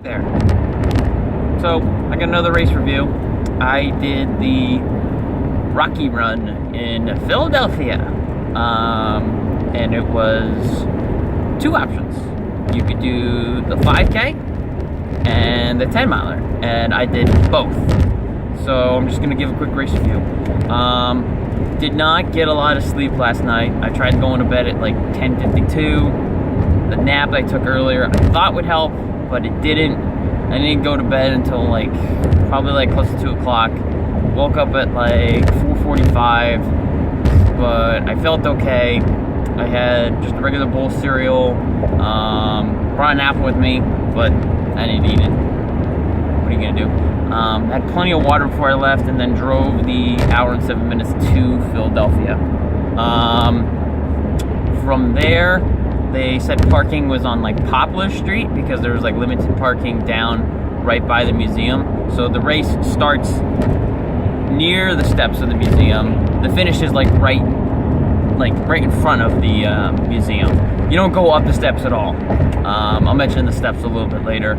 There. So I got another race review. I did the Rocky Run in Philadelphia, and it was two options. You could do the 5K and the 10 miler, and I did both. So I'm just gonna give a quick race review. Did not get a lot of sleep last night. I tried going to bed at like 10:52. The nap I took earlier I thought would help, but it didn't. I didn't go to bed until probably close to 2 o'clock. Woke up at like 4:45, but I felt okay. I had just a regular bowl of cereal, brought an apple with me, but I didn't eat it. What are you gonna do? Had plenty of water before I left, and then drove the hour and 7 minutes to Philadelphia. From there, they said parking was on Poplar Street because there was limited parking down right by the museum. So the race starts near the steps of the museum. The finish is right in front of the museum. You don't go up the steps at all. I'll mention the steps a little bit later.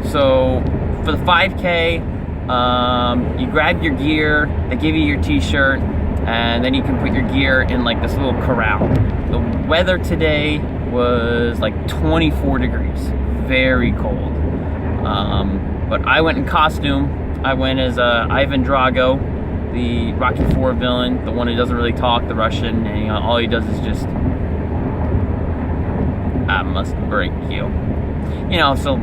So for the 5K, you grab your gear, they give you your t-shirt, and then you can put your gear in this little corral. The weather today was 24 degrees, very cold. But I went in costume. I went as Ivan Drago, the Rocky IV villain, the one who doesn't really talk, the Russian, and all he does is just, I must break you. So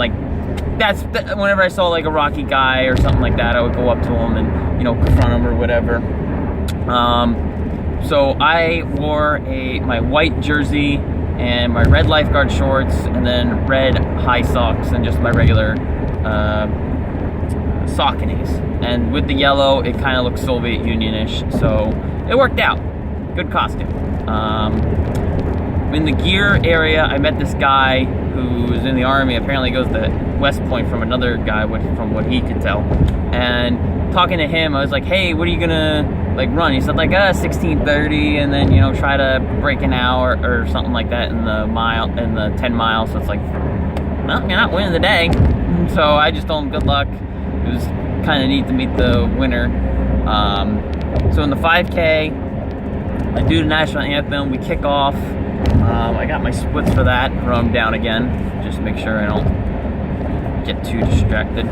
that's whenever I saw a Rocky guy or something like that, I would go up to him and confront him or whatever. So I wore my white jersey and my red lifeguard shorts, and then red high socks and just my regular Sauconys. And with the yellow, it kind of looks Soviet Union-ish, so it worked out. Good costume. In the gear area, I met this guy who's in the Army. Apparently goes to West Point from another guy, from what he could tell. And talking to him, I was like, hey, what are you gonna run? He said 16:30, and then try to break an hour or something like that in the 10 miles. So it's well, you're not winning the day. So I just told him good luck. It was kind of neat to meet the winner. So in the 5K, I do the national anthem. We kick off. I got my splits for that. Run down again, just to make sure I don't get too distracted.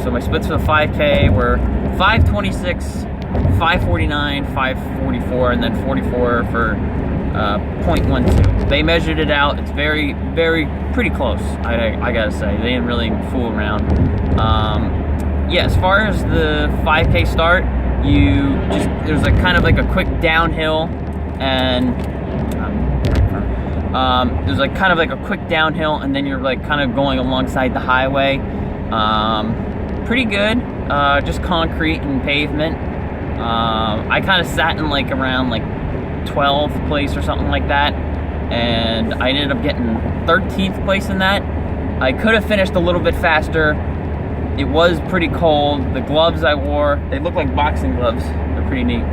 So my splits for the 5K were 5:26, 5:49, 5:44, and then 44 for 0.12. They measured it out. It's very, pretty close, I gotta say. They didn't really fool around. Yeah, as far as the 5K start, there's kind of a quick downhill, and there's kind of a quick downhill, and then you're kind of going alongside the highway. Pretty good, just concrete and pavement. I kind of sat in around 12th place or something like that, and I ended up getting 13th place in that. I could have finished a little bit faster. It was pretty cold. The gloves I wore, they look like boxing gloves. They're pretty neat.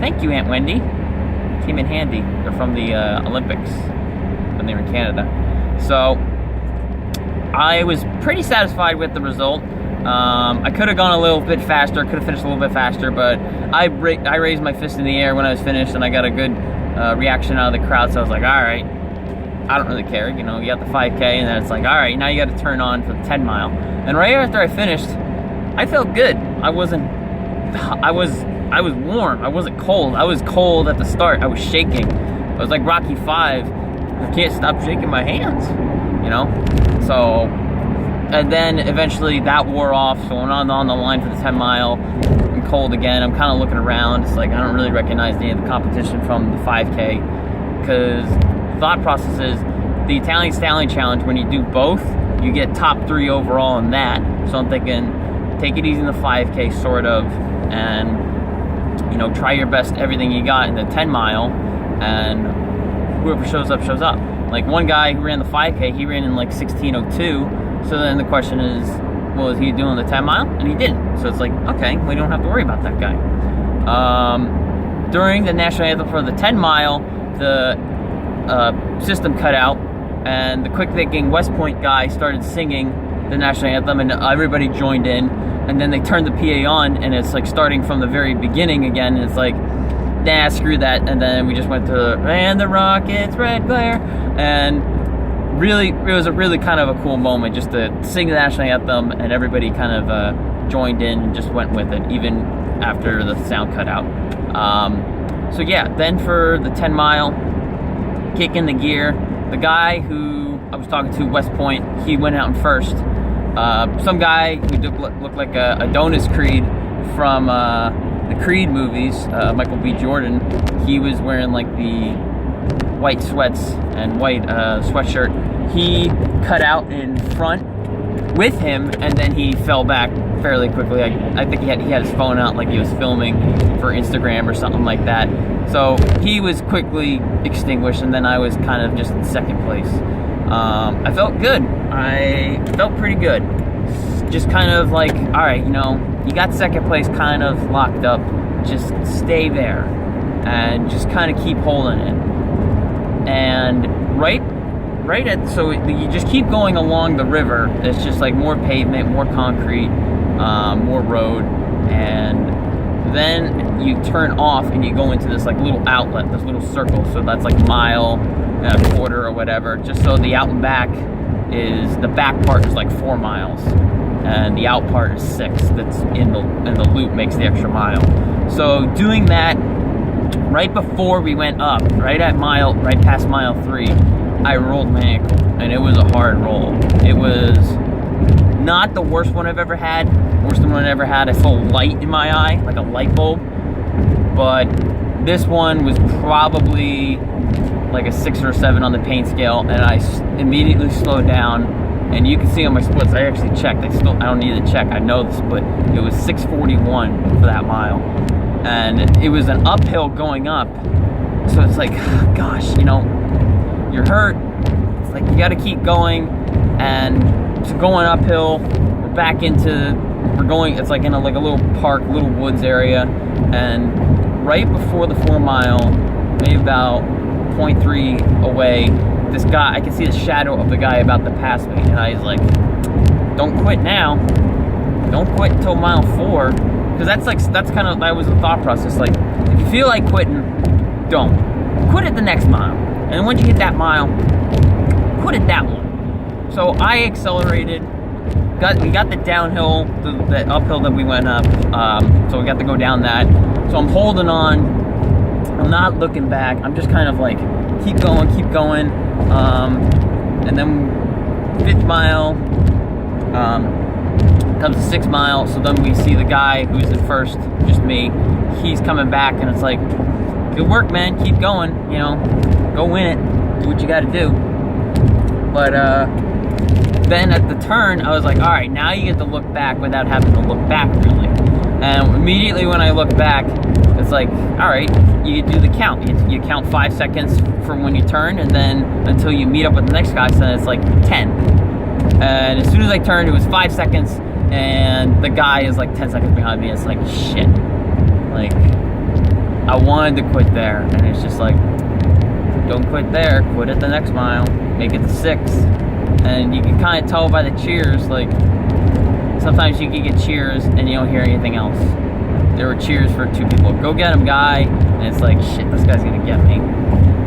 Thank you, Aunt Wendy. Came in handy. They're from the Olympics when they were in Canada. So I was pretty satisfied with the result. I could have gone a little bit faster, could have finished a little bit faster, but I raised my fist in the air when I was finished, and I got a good reaction out of the crowd, so I was like, all right, I don't really care. You got the 5K, and then it's all right, now you got to turn on for the 10 mile. And right after I finished, I felt good. I was warm. I wasn't cold. I was cold at the start. I was shaking. I was like Rocky V. I can't stop shaking my hands, So, and then eventually that wore off. So I'm on the line for the 10 mile. I'm cold again. I'm kind of looking around. It's I don't really recognize any of the competition from the 5K, because the thought process is the Italian Stallion Challenge, when you do both, you get top 3 overall in that. So I'm thinking, take it easy in the 5K, sort of, and try your best, everything you got in the 10 mile, and whoever shows up, shows up. One guy who ran the 5K, he ran in 16:02. So then the question is, well, is he doing the 10 mile? And he didn't. So it's okay, we don't have to worry about that guy. During the national anthem for the 10 mile, the system cut out, and the quick thinking West Point guy started singing the national anthem, and everybody joined in. And then they turned the PA on, and it's like starting from the very beginning again. And it's like, nah, screw that. And then we just went to "And the Rockets' Red Glare," and really, it was a really kind of a cool moment just to sing the national anthem, and everybody kind of joined in and just went with it, even after the sound cut out. So yeah, then for the 10 mile, kick in the gear. The guy who I was talking to, West Point, he went out in first. Some guy who looked like a Adonis Creed from the Creed movies, Michael B. Jordan, he was wearing like the white sweats and white sweatshirt. He cut out in front with him, and then he fell back fairly quickly. I think he had his phone out like he was filming for Instagram or something like that. So he was quickly extinguished, and then I was kind of just in second place. I felt good. I felt pretty good. Just kind of like, all right, you know, you got second place kind of locked up. Just stay there and just kind of keep holding it. And so you just keep going along the river. It's just like more pavement, more concrete, more road, and then you turn off and you go into this like little outlet, this little circle. So that's like a mile and a quarter or whatever, just so the out and back is, the back part is like 4 miles and the out part is 6. That's in the loop makes the extra mile. So doing that right before we went up, right past mile 3, I rolled my ankle, and it was a hard roll. It was not the worst one I've ever had. Worst one I ever had. I saw light in my eye, like a light bulb. But this one was probably like a 6 or a 7 on the pain scale, and I immediately slowed down. And you can see on my splits, I actually checked. I don't need to check. I know the split. It was 6:41 for that mile, and it was an uphill going up. So it's like, gosh, you know, you're hurt. It's like you got to keep going, and so going uphill. We're going. It's like in a little park, little woods area, and right before the 4 mile, maybe about 0.3 away, this guy, I can see the shadow of the guy about to pass me, and I was like, don't quit now. Don't quit until mile 4, because that was the thought process. Like, if you feel like quitting, don't. Quit at the next mile, and once you hit that mile, quit at that one. So I accelerated. We got the downhill, the uphill that we went up, so we got to go down that. So I'm holding on. I'm not looking back. I'm just kind of like, keep going. And then 5th mile comes to 6th mile. So then we see the guy who's in first, just me. He's coming back, and it's like, good work, man. Keep going. You know, go win it. Do what you got to do. But then at the turn, I was like, all right, now you get to look back without having to look back, really. And immediately when I look back, it's like, all right, you do the count. You count 5 seconds from when you turn, and then until you meet up with the next guy, so then it's like 10. And as soon as I turned, it was 5 seconds, and the guy is like 10 seconds behind me. It's like, shit. Like, I wanted to quit there, and it's just like, don't quit there. Quit at the next mile. Make it to 6. And you can kind of tell by the cheers, like, sometimes you can get cheers and you don't hear anything else. There were cheers for 2 people. Go get him, guy. And it's like, shit, this guy's gonna get me.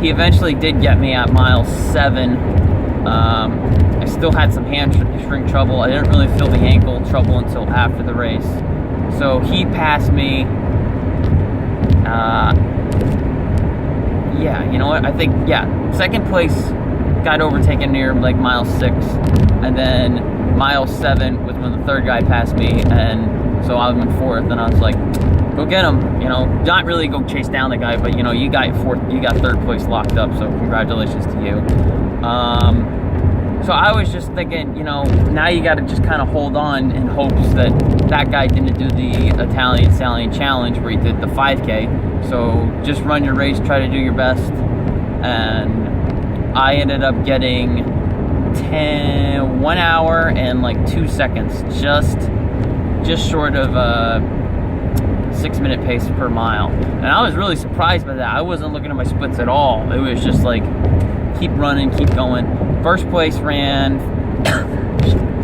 He eventually did get me at mile 7. I still had some hamstring trouble. I didn't really feel the ankle trouble until after the race. So he passed me. Yeah, you know what? I think, yeah, second place got overtaken near like mile 6, and then mile 7 was when the third guy passed me, and so I was in 4th, and I was like, go get him, you know, not really go chase down the guy, but you know, you got 3rd place locked up, so congratulations to you. So I was just thinking, you know, now you got to just kind of hold on in hopes that guy didn't do the Italian Stallion challenge where he did the 5K. So just run your race, try to do your best, and I ended up getting 1 hour and like 2 seconds, just short of a 6-minute pace per mile. And I was really surprised by that. I wasn't looking at my splits at all. It was just like keep running, keep going. First place ran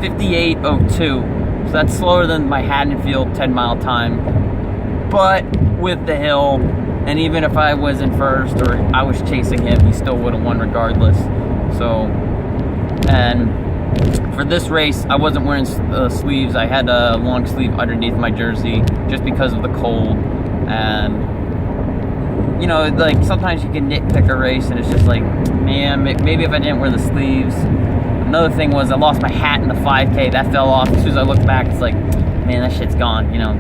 58:02, so that's slower than my Haddonfield 10-mile time. But with the hill, and even if I was in first or I was chasing him, he still would have won regardless. So, and for this race, I wasn't wearing sleeves. I had a long sleeve underneath my jersey just because of the cold. And you know, like sometimes you can nitpick a race and it's just like, man, maybe if I didn't wear the sleeves. Another thing was I lost my hat in the 5K. That fell off. As soon as I looked back, it's like, man, that shit's gone, you know.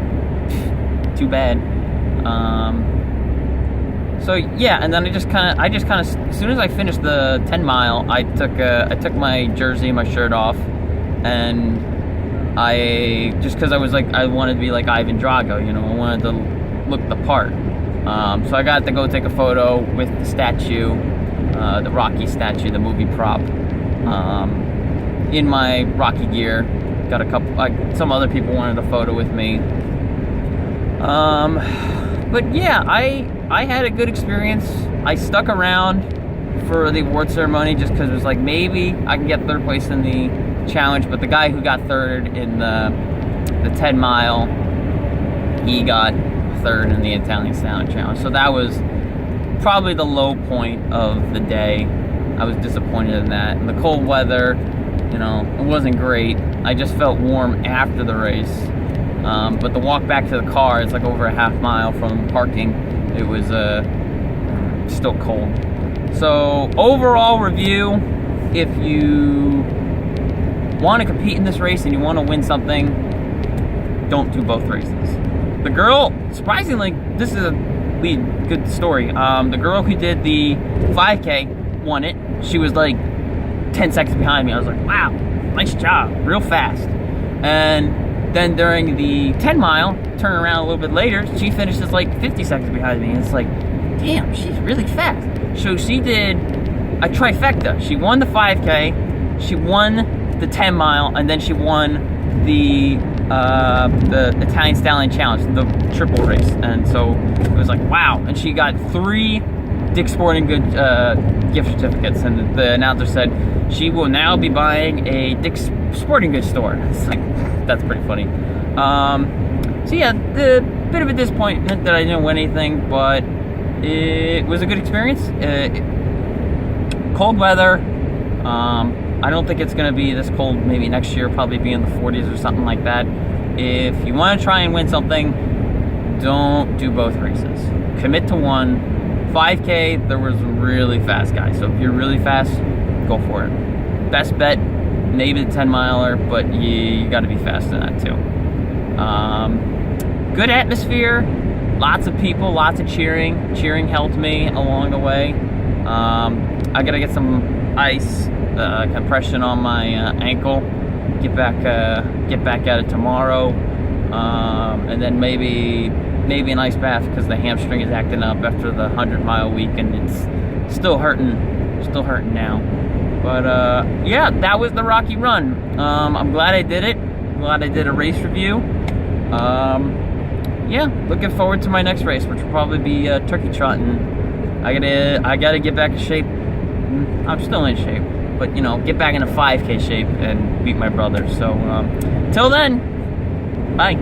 Too bad. So yeah, and then I just kind of, as soon as I finished the 10-mile, I took my jersey and my shirt off, and just because I was like, I wanted to be like Ivan Drago, you know, I wanted to look the part. So I got to go take a photo with the statue, the Rocky statue, the movie prop, in my Rocky gear. Got a couple, some other people wanted a photo with me. But yeah, I had a good experience. I stuck around for the award ceremony just because it was like, maybe I can get third place in the challenge. But the guy who got third in the 10-mile, he got third in the Italian Stallion challenge. So that was probably the low point of the day. I was disappointed in that. And the cold weather, you know, it wasn't great. I just felt warm after the race. But the walk back to the car, it's like over a half mile from parking. It was still cold. So overall review, if you want to compete in this race and you want to win something, don't do both races. The girl, surprisingly, this is a good story. The girl who did the 5K won it. She was like 10 seconds behind me. I was like, wow, nice job, real fast. And then during the 10-mile, turn around a little bit later, she finishes like 50 seconds behind me. And it's like, damn, she's really fast. So she did a trifecta. She won the 5K, she won the 10-mile, and then she won the Italian Stallion Challenge, the triple race. And so it was like, wow. And she got 3 Dick's Sporting Goods gift certificates. And the announcer said she will now be buying a Dick's Sporting Goods store. It's like, that's pretty funny. So yeah, the bit of a disappointment that I didn't win anything, but it was a good experience. Cold weather. I don't think it's going to be this cold. Maybe next year, probably be in the 40s or something like that. If you want to try and win something, don't do both races. Commit to one. 5K, there was some really fast guys. So if you're really fast, go for it. Best bet, maybe the 10-miler, but you got to be fast in that too. Good atmosphere, lots of people, lots of cheering. Cheering helped me along the way. I got to get some ice compression on my ankle. Get back at it tomorrow, and then maybe an ice bath because the hamstring is acting up after the 100-mile week, and it's still hurting now. But yeah, that was the Rocky Run. I'm glad I did it. I'm glad I did a race review. Yeah, looking forward to my next race, which will probably be turkey trotting. I gotta get back in shape. I'm still in shape, but you know, get back into 5K shape and beat my brother. So till then, bye.